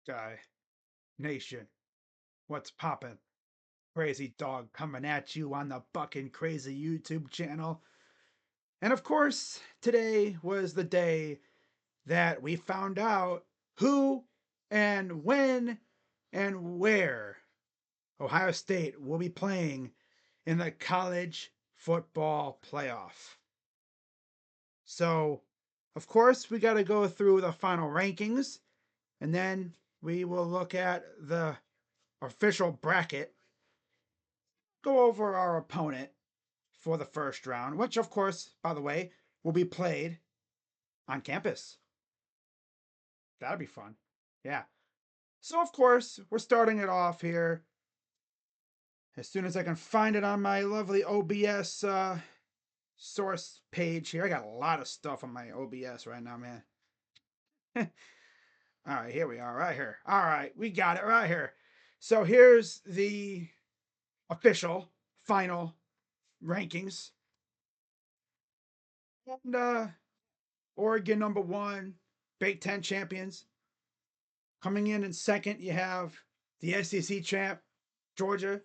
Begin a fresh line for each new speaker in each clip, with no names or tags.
Guy Nation, what's poppin'? Crazy Dog coming at you on the Buckin' Crazy YouTube channel. And of course, today was the day that we found out who and when and where Ohio State will be playing in the college football playoff. So, of course, we got to go through the final rankings and then we will look at the official bracket, go over our opponent for the first round, which, of course, by the way, will be played on campus. That'll be fun. Yeah. So, of course, we're starting it off here as soon as I can find it on my lovely OBS source page here. I got a lot of stuff on my OBS right now, man. All right, here we are, right here. All right, we got it right here. So, here's the official final rankings. And Oregon #1, Big Ten champions. Coming in second, you have the SEC champ, Georgia.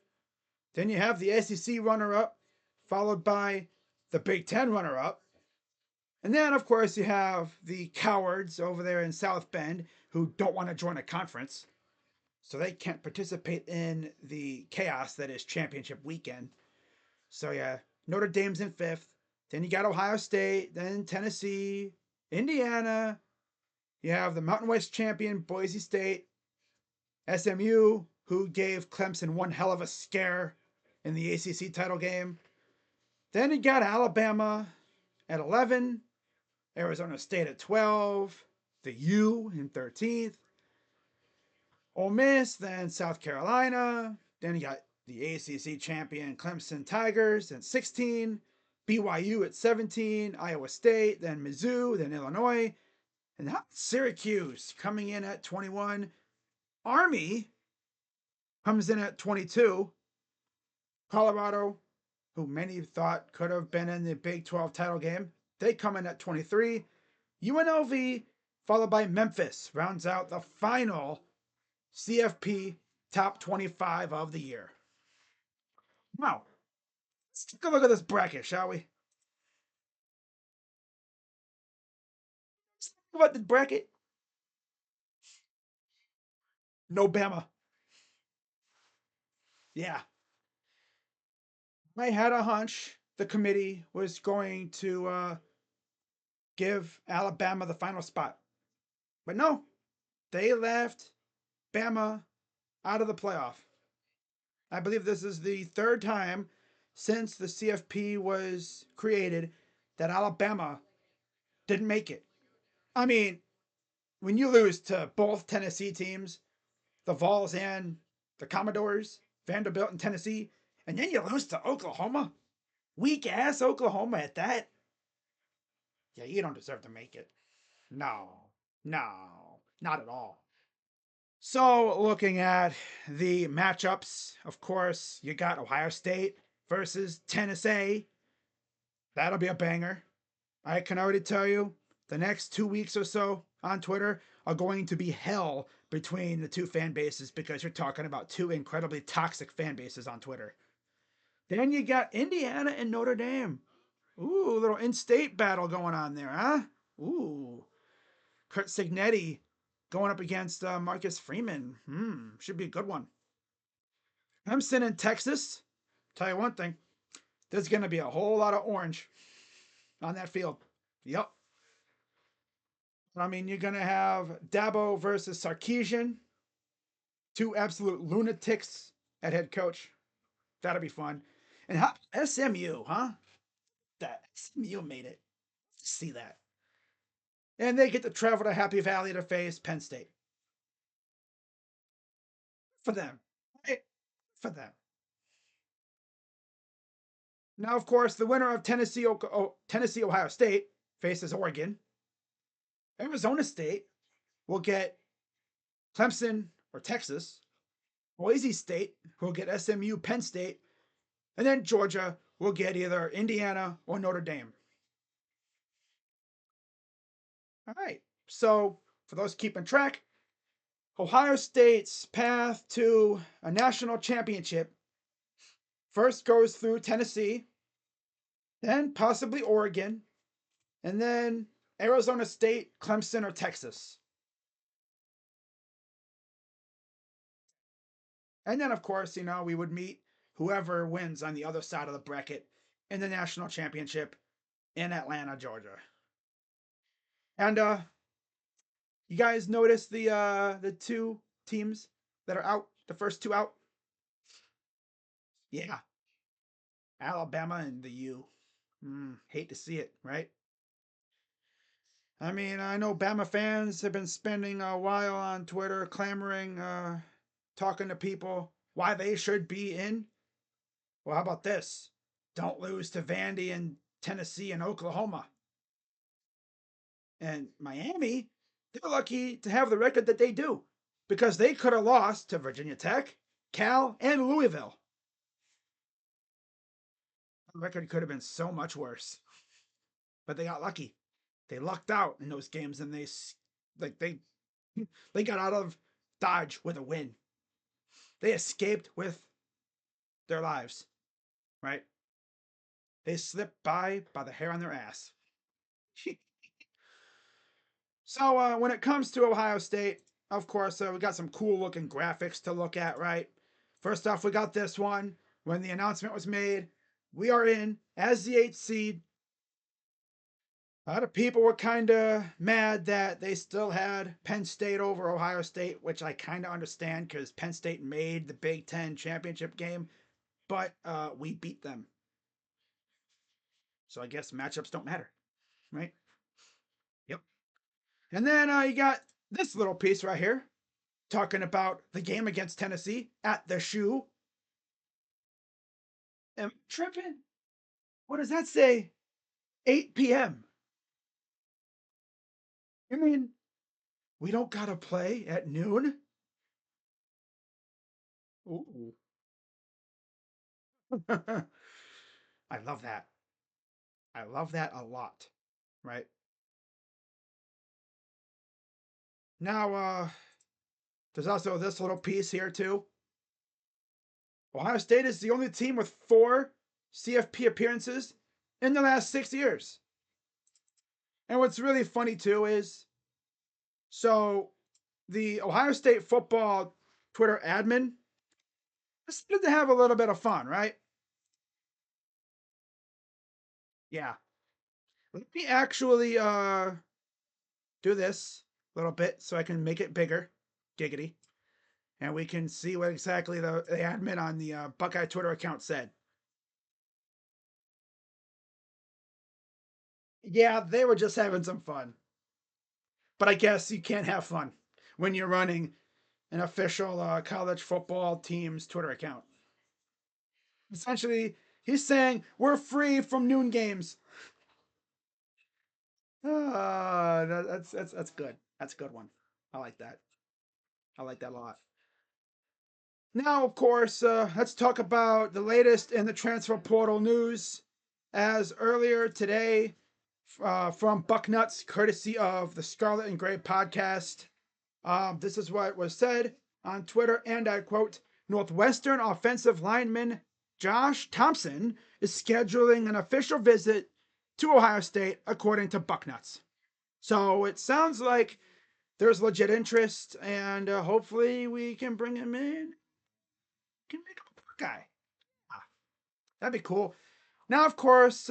Then you have the SEC runner-up, followed by the Big Ten runner-up. And then, of course, you have the cowards over there in South Bend who don't want to join a conference. So they can't participate in the chaos that is championship weekend. So, yeah, Notre Dame's in 5th. Then you got Ohio State, then Tennessee, Indiana. You have the Mountain West champion, Boise State, SMU, who gave Clemson one hell of a scare in the ACC title game. Then you got Alabama at 11, Arizona State at 12, the U in 13th, Ole Miss, then South Carolina. Then you got the ACC champion Clemson Tigers at 16, BYU at 17, Iowa State, then Mizzou, then Illinois, and Syracuse coming in at 21. Army comes in at 22. Colorado, who many thought could have been in the Big 12 title game, they come in at 23. UNLV, followed by Memphis, rounds out the final CFP top 25 of the year. Wow. Let's take a look at this bracket, shall we? Let's talk about the bracket. No Bama. Yeah. I had a hunch the committee was going to give Alabama the final spot. But no, they left Bama out of the playoff. I believe this is the third time since the CFP was created that Alabama didn't make it. I mean, when you lose to both Tennessee teams, the Vols and the Commodores, Vanderbilt and Tennessee, and then you lose to Oklahoma, weak ass Oklahoma at that, yeah, you don't deserve to make it. No, no, not at all. So, looking at the matchups, of course, you got Ohio State versus Tennessee. That'll be a banger. I can already tell you the next 2 weeks or so on Twitter are going to be hell between the two fan bases because you're talking about two incredibly toxic fan bases on Twitter. Then you got Indiana and Notre Dame. Ooh, a little in-state battle going on there, huh? Ooh. Kurt Signetti going up against Marcus Freeman. Should be a good one. Clemson in Texas. Tell you one thing, there's going to be a whole lot of orange on that field. Yep. I mean, you're going to have Dabo versus Sarkisian. Two absolute lunatics at head coach. That'll be fun. And how, SMU, huh? That SMU made it. See that. And they get to travel to Happy Valley to face Penn State. For them. For them. Now, of course, the winner of Tennessee Ohio State faces Oregon. Arizona State will get Clemson or Texas. Boise State will get SMU Penn State. And then Georgia will get either Indiana or Notre Dame. All right. So, for those keeping track, Ohio State's path to a national championship first goes through Tennessee, then possibly Oregon, and then Arizona State, Clemson, or Texas. And then, of course, we would meet whoever wins on the other side of the bracket in the national championship in Atlanta, Georgia. And you guys notice the two teams that are out, the first two out? Yeah, Alabama and the U. Hate to see it, right? I mean, I know Bama fans have been spending a while on Twitter clamoring, talking to people why they should be in. Well, how about this? Don't lose to Vandy and Tennessee and Oklahoma. And Miami, they're lucky to have the record that they do because they could have lost to Virginia Tech, Cal, and Louisville. The record could have been so much worse, but they got lucky. They lucked out in those games, and like they they got out of Dodge with a win. They escaped with their lives, right? They slipped by the hair on their ass. So when it comes to Ohio State, of course, we got some cool looking graphics to look at, right? First off, we got this one. When the announcement was made, we are in as the 8th seed. A lot of people were kind of mad that they still had Penn State over Ohio State, which I kind of understand because Penn State made the Big Ten championship game, but we beat them. So I guess matchups don't matter, right? Yep. And then you got this little piece right here talking about the game against Tennessee at the Shoe. Am I tripping? What does that say? 8 p.m. You mean we don't gotta play at noon? Ooh. I love that. I love that a lot. Right? Now, there's also this little piece here too. Ohio State is the only team with 4 CFP appearances in the last 6 years. And what's really funny too is so the Ohio State football Twitter admin decided to have a little bit of fun, right? Yeah. Let me actually do this a little bit so I can make it bigger. Giggity. And we can see what exactly the admin on the Buckeye Twitter account said. Yeah, they were just having some fun. But I guess you can't have fun when you're running an official college football team's Twitter account. Essentially, he's saying we're free from noon games. That's good. That's a good one. I like that. I like that a lot. Now, of course, let's talk about the latest in the transfer portal news. As earlier today, from Bucknuts, courtesy of the Scarlet and Gray podcast, this is what was said on Twitter, and I quote: Northwestern offensive lineman Josh Thompson is scheduling an official visit to Ohio State, according to Bucknuts. So it sounds like there's legit interest, and hopefully we can bring him in. Can make him a guy. Ah, that'd be cool. Now, of course,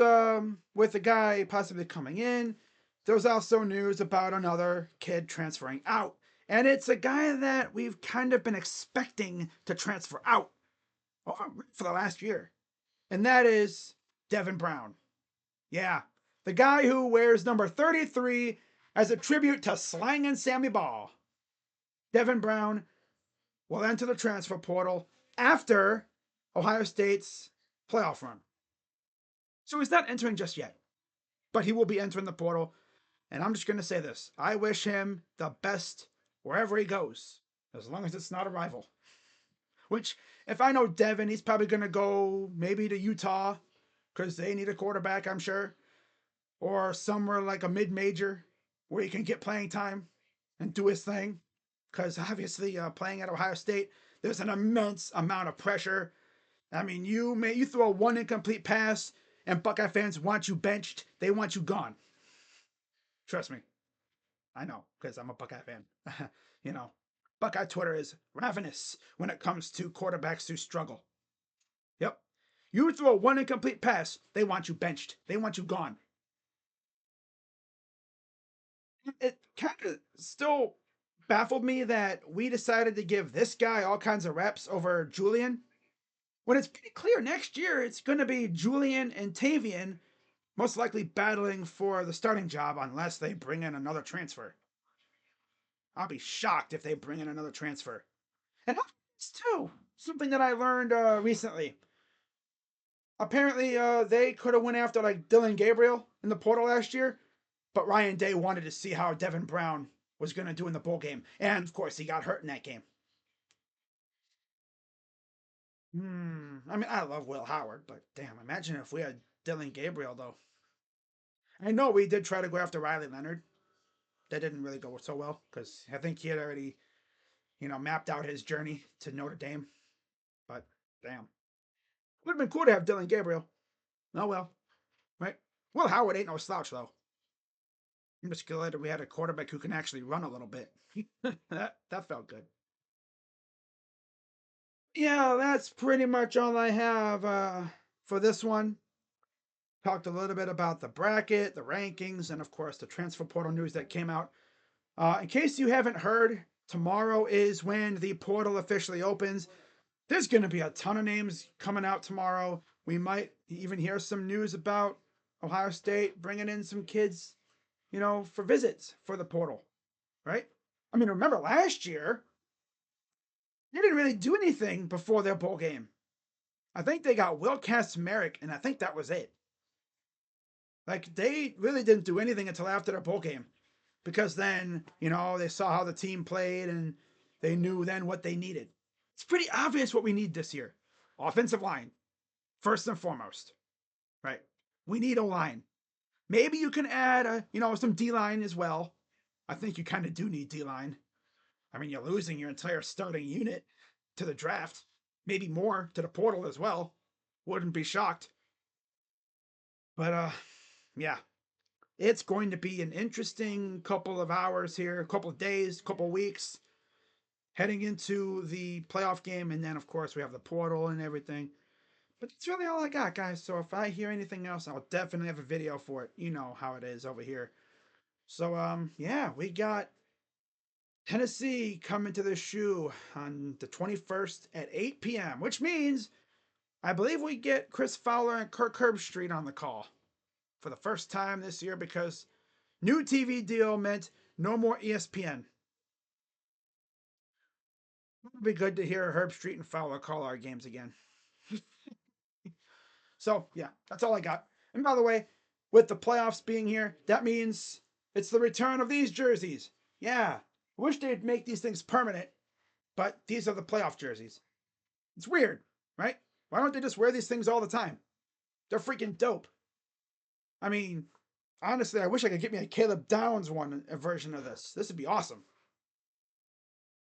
with the guy possibly coming in, there's also news about another kid transferring out. And it's a guy that we've kind of been expecting to transfer out for the last year. And that is Devin Brown. Yeah, the guy who wears number 33 as a tribute to Slangin' Sammy Ball. Devin Brown will enter the transfer portal after Ohio State's playoff run. So he's not entering just yet, but he will be entering the portal. And I'm just going to say this: I wish him the best wherever he goes, as long as it's not a rival. Which, if I know Devin, he's probably going to go maybe to Utah because they need a quarterback, I'm sure, or somewhere like a mid major where he can get playing time and do his thing because obviously playing at Ohio State, there's an immense amount of pressure. I mean, you throw one incomplete pass, and Buckeye fans want you benched. They want you gone. Trust me, I know because I'm a Buckeye fan. you know, Buckeye Twitter is ravenous when it comes to quarterbacks who struggle. Yep, you throw one incomplete pass, they want you benched. They want you gone. It kind of still baffled me that we decided to give this guy all kinds of reps over Julian when it's pretty clear next year it's going to be Julian and Tavian most likely battling for the starting job unless they bring in another transfer. I'll be shocked if they bring in another transfer. And this too, something that I learned recently. Apparently, they could have went after like Dylan Gabriel in the portal last year, but Ryan Day wanted to see how Devin Brown was going to do in the bowl game, and of course, he got hurt in that game. I mean, I love Will Howard, but damn, imagine if we had Dylan Gabriel though. I know we did try to go after Riley Leonard. That didn't really go so well because I think he had already, mapped out his journey to Notre Dame. But damn, would have been cool to have Dylan Gabriel. Oh well, right? Will Howard ain't no slouch though. I'm just glad that we had a quarterback who can actually run a little bit. that felt good. Yeah, that's pretty much all I have for this one. Talked a little bit about the bracket, the rankings, and of course the transfer portal news that came out. In case you haven't heard, tomorrow is when the portal officially opens. There's going to be a ton of names coming out tomorrow. We might even hear some news about Ohio State bringing in some kids, for visits for the portal, right? I mean, remember last year, they didn't really do anything before their bowl game. I think they got Will Merrick, and I think that was it. Like, they really didn't do anything until after their bowl game. Because then, they saw how the team played and they knew then what they needed. It's pretty obvious what we need this year. Offensive line, first and foremost, right? We need a line. Maybe you can add, some D line as well. I think you kind of do need D line. I mean, you're losing your entire starting unit to the draft, maybe more to the portal as well. Wouldn't be shocked. But yeah, it's going to be an interesting couple of hours here, a couple of days, couple of weeks heading into the playoff game. And then, of course, we have the portal and everything. But that's really all I got, guys. So if I hear anything else, I'll definitely have a video for it. You know how it is over here. So, yeah, we got Tennessee coming to the shoe on the 21st at 8 p.m., which means I believe we get Chris Fowler and Kirk Herbstreit on the call for the first time this year because new TV deal meant no more ESPN. It would be good to hear Herbstreit and Fowler call our games again. So, yeah, that's all I got. And by the way, with the playoffs being here, that means it's the return of these jerseys. Yeah, I wish they'd make these things permanent, but these are the playoff jerseys. It's weird, right? Why don't they just wear these things all the time? They're freaking dope. I mean, honestly, I wish I could get me a Caleb Downs a version of this. This would be awesome.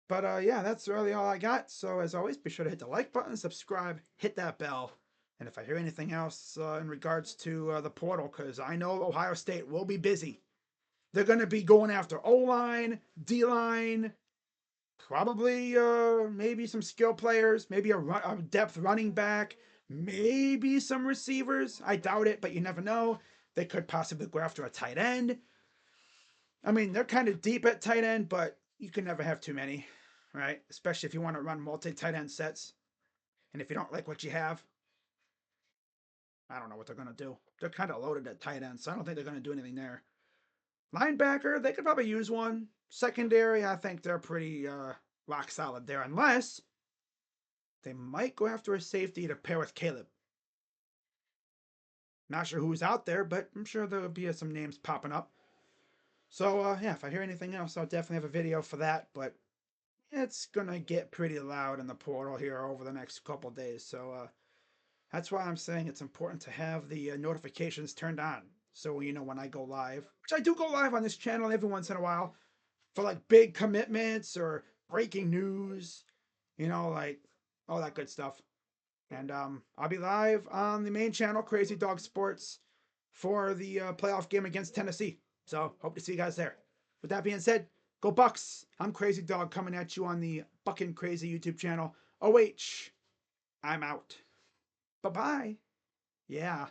But yeah, that's really all I got. So as always, be sure to hit the like button, subscribe, hit that bell. And if I hear anything else in regards to the portal, because I know Ohio State will be busy. They're going to be going after O-line, D-line, probably maybe some skill players, maybe a depth running back, maybe some receivers. I doubt it, but you never know. They could possibly go after a tight end. I mean, they're kind of deep at tight end, but you can never have too many, right? Especially if you want to run multi-tight end sets. And if you don't like what you have, I don't know what they're going to do. They're kind of loaded at tight end, so I don't think they're going to do anything there. Linebacker, they could probably use one. Secondary, I think they're pretty rock solid there, unless they might go after a safety to pair with Caleb. Not sure who's out there, but I'm sure there'll be some names popping up. So, yeah, if I hear anything else, I'll definitely have a video for that. But it's going to get pretty loud in the portal here over the next couple days. So, that's why I'm saying it's important to have the notifications turned on. So, when I go live, which I do go live on this channel every once in a while for like big commitments or breaking news, like all that good stuff. And I'll be live on the main channel, Crazy Dog Sports, for the playoff game against Tennessee. So hope to see you guys there. With that being said, go Bucks. I'm Crazy Dog coming at you on the Buckin' Crazy YouTube channel. OH, I'm out. Bye-bye. Yeah.